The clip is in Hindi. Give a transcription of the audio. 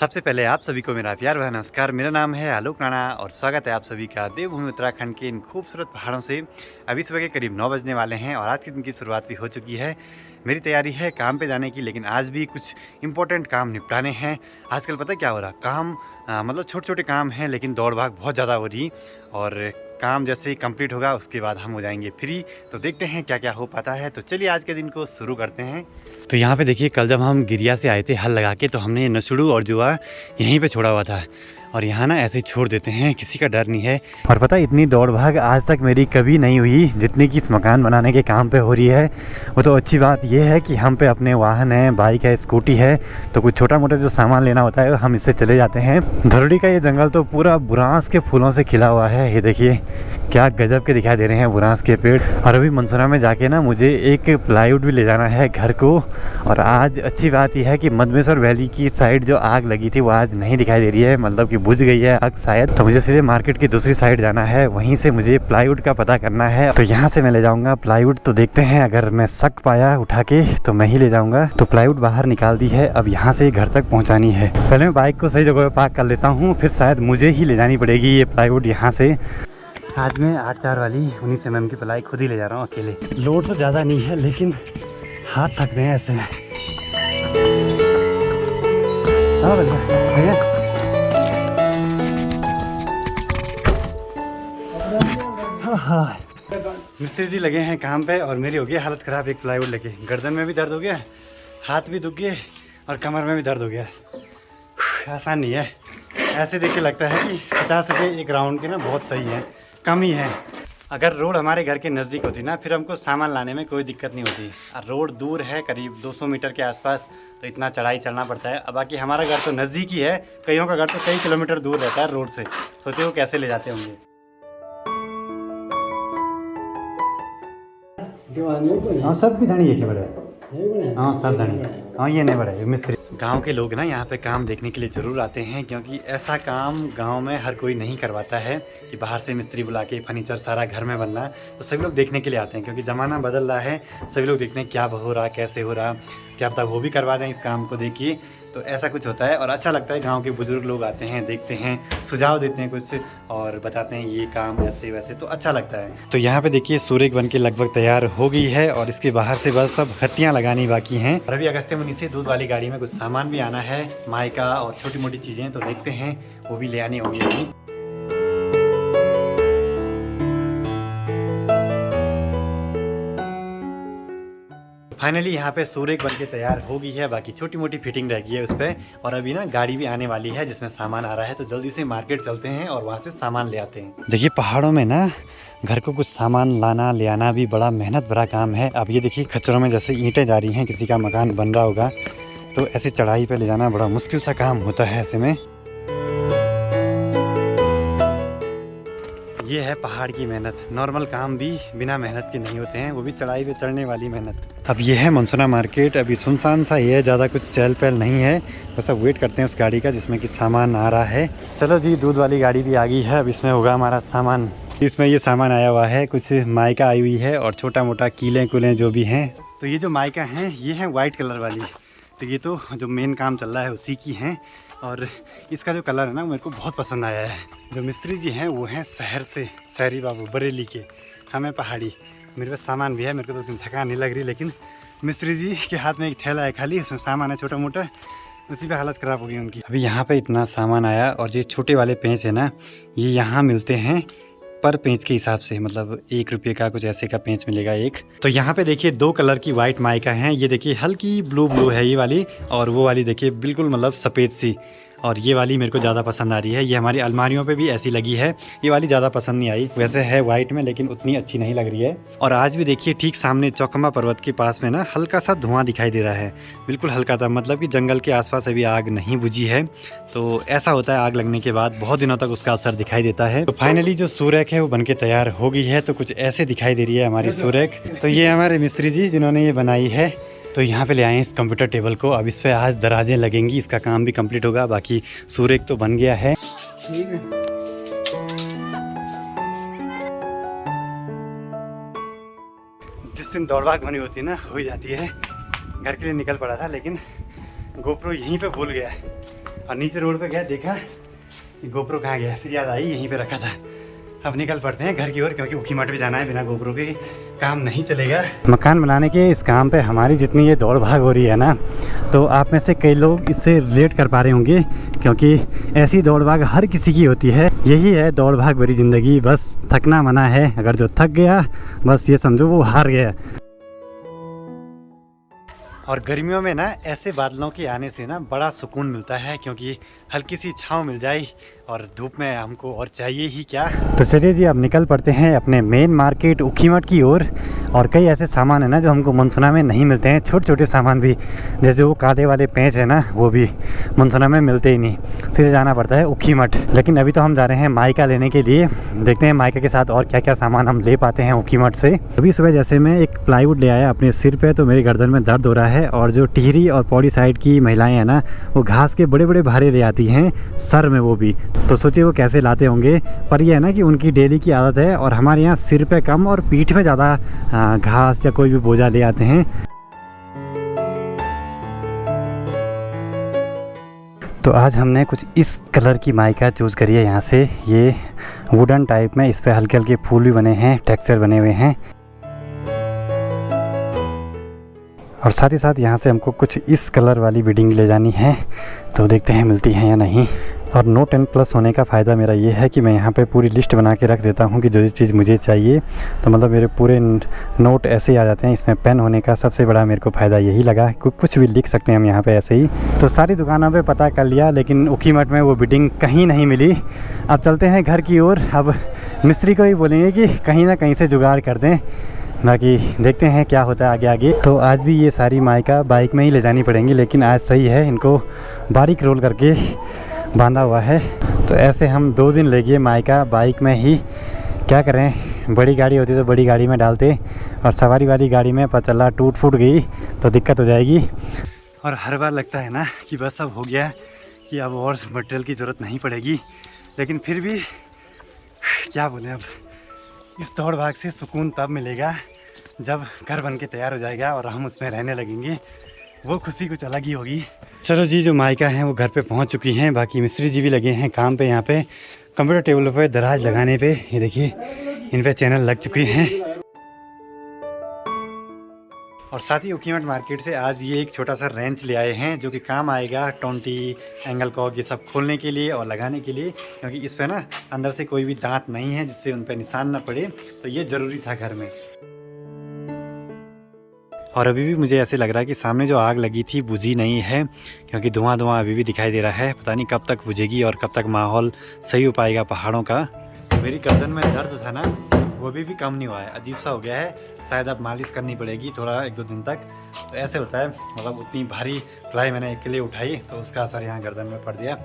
सबसे पहले आप सभी को मेरा प्यार भरा नमस्कार। मेरा नाम है आलोक राणा और स्वागत है आप सभी का देवभूमि उत्तराखंड के इन खूबसूरत पहाड़ों से। अभी सुबह के करीब 9 बजने वाले हैं और आज के दिन की शुरुआत भी हो चुकी है। मेरी तैयारी है काम पे जाने की, लेकिन आज भी कुछ इंपॉर्टेंट काम निपटाने हैं। आजकल पता है क्या हो रहा, काम मतलब छोटे छोटे काम हैं लेकिन दौड़ भाग बहुत ज़्यादा हो रही। और काम जैसे ही कंप्लीट होगा उसके बाद हम हो जाएंगे फ्री। तो देखते हैं क्या क्या हो पाता है। तो चलिए आज के दिन को शुरू करते हैं। तो यहाँ पे देखिए, कल जब हम गिरिया से आए थे हल लगा के, तो हमने नसुड़ू और जुआ यहीं पे छोड़ा हुआ था। और यहाँ ना ऐसे ही छोड़ देते हैं, किसी का डर नहीं है। और पता है, इतनी दौड़ भाग आज तक मेरी कभी नहीं हुई जितनी कि इस मकान बनाने के काम पे हो रही है। वो तो अच्छी बात ये है कि हम पे अपने वाहन है, बाइक है, स्कूटी है, तो कुछ छोटा मोटा जो सामान लेना होता है हम इससे चले जाते हैं। धुरडी का ये जंगल तो पूरा बुरांस के फूलों से खिला हुआ है। ये देखिए क्या गजब के दिखाई दे रहे हैं बुरांस के पेड़। और अभी मनसुरा में जाके ना मुझे एक प्लाईवुड भी ले जाना है घर को। और आज अच्छी बात यह है कि मधमेश्वर वैली की साइड जो आग लगी थी वो आज नहीं दिखाई दे रही है, मतलब कि बुझ गई है आग शायद। तो मुझे सीधे मार्केट की दूसरी साइड जाना है, वहीं से मुझे प्लाईवुड का पता करना है। तो यहाँ से मैं ले जाऊँगा प्लाईवुड। तो देखते हैं, अगर मैं शक पाया उठा के तो मैं ही ले जाऊँगा। तो प्लाईवुड बाहर निकाल दी है, अब यहाँ से घर तक पहुँचानी है। पहले मैं बाइक को सही जगह पर पार्क कर लेता हूँ, फिर शायद मुझे ही ले जानी पड़ेगी ये प्लाईवुड यहाँ से। आज मैं 8-4 वाली 19 mm की प्लाई खुद ही ले जा रहा हूँ अकेले। लोड तो ज़्यादा नहीं है लेकिन हाथ थक रहे हैं ऐसे में। हाँ भैया, हाँ मिस्त्री जी लगे हैं काम पे और मेरी हो गई हालत ख़राब एक प्लाईवुड लेके। गर्दन में भी दर्द हो गया, हाथ भी दुख गए और कमर में भी दर्द हो गया। आसान नहीं है। ऐसे देख के लगता है कि 50 रुपये एक राउंड के ना बहुत सही है, कम ही है। अगर रोड हमारे घर के नज़दीक होती ना, फिर हमको सामान लाने में कोई दिक्कत नहीं होती। और रोड दूर है, करीब 200 मीटर के आसपास, तो इतना चढ़ाई चढ़ना पड़ता है। अब बाकी हमारा घर तो नज़दीक ही है, कईयों का घर तो कई किलोमीटर दूर रहता है रोड से। सोचे वो कैसे ले जाते होंगे। हाँ सब भी धनी है बड़े, हाँ सब धनी, हाँ ये नहीं बड़े मिस्त्री। गांव के लोग ना यहाँ पे काम देखने के लिए ज़रूर आते हैं, क्योंकि ऐसा काम गांव में हर कोई नहीं करवाता है कि बाहर से मिस्त्री बुला के फर्नीचर सारा घर में बनना। तो सभी लोग देखने के लिए आते हैं, क्योंकि ज़माना बदल रहा है। सभी लोग देखते हैं क्या हो रहा, कैसे हो रहा, क्या पता वो भी करवा दें इस काम को देखिए। तो ऐसा कुछ होता है और अच्छा लगता है। गांव के बुजुर्ग लोग आते हैं, देखते हैं, सुझाव देते हैं कुछ और बताते हैं ये काम ऐसे वैसे, तो अच्छा लगता है। तो यहाँ पे देखिए सूर्य बन के लगभग तैयार हो गई है और इसके बाहर से बस सब हत्तियाँ लगानी बाकी हैं। और अभी अगस्त्य मुनि से दूध वाली गाड़ी में कुछ सामान भी आना है, मायका और छोटी मोटी चीज़ें, तो देखते हैं वो भी ले आनी होगी अभी। फाइनली यहाँ पे सूर्य बन के तैयार हो गई है, बाकी छोटी मोटी फिटिंग रह गई है उस पर। और अभी ना गाड़ी भी आने वाली है जिसमें सामान आ रहा है, तो जल्दी से मार्केट चलते हैं और वहाँ से सामान ले आते हैं। देखिए पहाड़ों में ना घर को कुछ सामान लाना ले आना भी बड़ा मेहनत भरा काम है। अब ये देखिए खच्चरों में जैसे ईंटें जा रही हैं, किसी का मकान बन रहा होगा, तो ऐसी चढ़ाई पे ले जाना बड़ा मुश्किल सा काम होता है ऐसे में। ये है पहाड़ की मेहनत। नॉर्मल काम भी बिना मेहनत के नहीं होते हैं, वो भी चढ़ाई पे चढ़ने वाली मेहनत। अब ये है मनसुरा मार्केट, अभी सुनसान सा ही है, ज़्यादा कुछ चहल पहल नहीं है। बस अब वेट करते हैं उस गाड़ी का जिसमें कि सामान आ रहा है। चलो जी, दूध वाली गाड़ी भी आ गई है, अब इसमें होगा हमारा सामान। इसमें ये सामान आया हुआ है, कुछ माइका आई हुई है और छोटा मोटा कीलें कुलें जो भी हैं। तो ये जो माइका हैं ये हैं वाइट कलर वाली, तो ये तो जो मेन काम चल रहा है उसी की हैं। और इसका जो कलर है ना मेरे को बहुत पसंद आया है। जो मिस्त्री जी हैं वो हैं शहर से, शहरी बाबू बरेली के, हमें पहाड़ी। मेरे पास सामान भी है, मेरे को तो थकान नहीं लग रही, लेकिन मिस्त्री जी के हाथ में एक थैला है खाली, उसमें सामान है छोटा मोटा, उसी पे हालत ख़राब हो गई उनकी। अभी यहाँ पे इतना सामान आया और ये छोटे वाले पेंच है ना, ये यहाँ मिलते हैं पर पेंच के हिसाब से, मतलब 1 रुपये का कुछ ऐसे का पेंच मिलेगा एक। तो यहाँ पे देखिए 2 कलर की वाइट माइका हैं। ये देखिए हल्की ब्लू है ये वाली, और वो वाली देखिए बिल्कुल मतलब सफ़ेद सी। और ये वाली मेरे को ज़्यादा पसंद आ रही है, ये हमारी अलमारियों पे भी ऐसी लगी है। ये वाली ज़्यादा पसंद नहीं आई, वैसे है वाइट में लेकिन उतनी अच्छी नहीं लग रही है। और आज भी देखिए ठीक सामने चौखंबा पर्वत के पास में ना हल्का सा धुआं दिखाई दे रहा है, बिल्कुल हल्का था, मतलब कि जंगल के आसपास अभी आग नहीं बुझी है। तो ऐसा होता है आग लगने के बाद बहुत दिनों तक उसका असर दिखाई देता है। तो फाइनली जो सूरज है वो बनके तैयार हो गई है, तो कुछ ऐसे दिखाई दे रही है हमारी सूरज। तो ये हमारे मिस्त्री जी जिन्होंने ये बनाई है। तो यहाँ पे ले आए हैं इस कंप्यूटर टेबल को, अब इस पे आज दराजें लगेंगी, इसका काम भी कंप्लीट होगा। बाकी सूर्य तो बन गया है। ठीक है। जिस दिन दौड़ भाग बनी होती है ना, हो ही जाती है। घर के लिए निकल पड़ा था लेकिन गोप्रो यहीं पे भूल गया है, और नीचे रोड पे गया, देखा गोप्रो कहाँ गया, फिर याद आई यहीं पे रखा था। अब निकल पड़ते हैं घर की ओर, क्योंकि ऊखीमठ भी जाना है, बिना गोप्रो के काम नहीं चलेगा। मकान बनाने के इस काम पे हमारी जितनी ये दौड़ भाग हो रही है ना, तो आप में से कई लोग इससे रिलेट कर पा रहे होंगे, क्योंकि ऐसी दौड़ भाग हर किसी की होती है। यही है दौड़ भाग भरी ज़िंदगी, बस थकना मना है। अगर जो थक गया बस ये समझो वो हार गया। और गर्मियों में ना ऐसे बादलों के आने से ना बड़ा सुकून मिलता है, क्योंकि हल्की सी छाँव मिल जाए, और धूप में हमको और चाहिए ही क्या। तो चलिए जी, अब निकल पड़ते हैं अपने मेन मार्केट ऊखीमठ की ओर। और कई ऐसे सामान है ना जो हमको मनसुना में नहीं मिलते हैं, छोटे छोटे सामान भी, जैसे वो कांटे वाले पेंच है ना, वो भी मनसुना में मिलते ही नहीं, सीधे जाना पड़ता है ऊखीमठ। लेकिन अभी तो हम जा रहे हैं माइका लेने के लिए, देखते हैं माइका के साथ और क्या क्या सामान हम ले पाते हैं ऊखीमठ से। अभी सुबह जैसे मैं एक प्लाईवुड ले आया अपने सिर पे, तो मेरी गर्दन में दर्द हो रहा है। और जो टिहरी और पौड़ी साइड की महिलाएं हैं ना, वो घास के बड़े बड़े भारे ले आती हैं सर में, वो भी। तो सोचिए वो कैसे लाते होंगे, पर ये है ना कि उनकी डेली की आदत है। और हमारे यहाँ सिर पे कम और पीठ में ज़्यादा घास या कोई भी बोझा ले आते हैं। तो आज हमने कुछ इस कलर की माइका चूज़ करी है यहाँ से। ये वुडन टाइप में, इस पर हल्के हल्के फूल भी बने हैं, टेक्सचर बने हुए हैं। और साथ ही साथ यहाँ से हमको कुछ इस कलर वाली बीडिंग ले जानी है, तो देखते हैं मिलती है या नहीं। और नोट 10+ होने का फ़ायदा मेरा ये है कि मैं यहाँ पे पूरी लिस्ट बना के रख देता हूँ कि जो चीज़ मुझे चाहिए, तो मतलब मेरे पूरे नोट ऐसे ही आ जाते हैं। इसमें पेन होने का सबसे बड़ा मेरे को फ़ायदा यही लगा, कुछ भी लिख सकते हैं हम यहाँ पे ऐसे ही। तो सारी दुकानों पे पता कर लिया, लेकिन ऊखीमठ में वो बीडिंग कहीं नहीं मिली। अब चलते हैं घर की ओर। अब मिस्त्री को ही बोलेंगे कि कहीं ना कहीं से जुगाड़ कर दें, बाकी देखते हैं क्या होता है आगे आगे। तो आज भी ये सारी माइका बाइक में ही ले जानी पड़ेंगी, लेकिन आज सही है, इनको बारीक रोल करके बांधा हुआ है। तो ऐसे हम 2 दिन ले गए माइका बाइक में ही। क्या करें, बड़ी गाड़ी होती तो बड़ी गाड़ी में डालते, और सवारी वाली गाड़ी में पता चला टूट फूट गई तो दिक्कत हो जाएगी। और हर बार लगता है ना कि बस अब हो गया, कि अब और मटेरियल की ज़रूरत नहीं पड़ेगी, लेकिन फिर भी क्या बोलें, अब इस दौड़ भाग से सुकून तब मिलेगा जब घर बन के तैयार हो जाएगा और हम उसमें रहने लगेंगे। वो खुशी कुछ अलग ही होगी। चलो जी, जो माइका हैं वो घर पे पहुंच चुकी हैं। बाकी मिस्त्री जी भी लगे हैं काम पे, यहाँ पे कंप्यूटर टेबल पे दराज लगाने पे। ये देखिए, इन पे चैनल लग चुके हैं। और साथ ही ऊखीमठ मार्केट से आज ये एक छोटा सा रेंच ले आए हैं, जो कि काम आएगा 20 एंगल कॉक ये सब खोलने के लिए और लगाने के लिए, क्योंकि इस पे ना अंदर से कोई भी दांत नहीं है जिससे उन पे निशान ना पड़े, तो ये ज़रूरी था घर में। और अभी भी मुझे ऐसे लग रहा है कि सामने जो आग लगी थी बुझी नहीं है, क्योंकि धुआं धुआं अभी भी दिखाई दे रहा है। पता नहीं कब तक बुझेगी और कब तक माहौल सही हो पाएगा पहाड़ों का। मेरी गर्दन में दर्द था ना, वो भी कम नहीं हुआ है, अजीब सा हो गया है। शायद अब मालिश करनी पड़ेगी थोड़ा 1-2 दिन तक। तो ऐसे होता है, मतलब उतनी भारी फ्लाई मैंने अकेले उठाई तो उसका असर यहाँ गर्दन में पड़ दिया।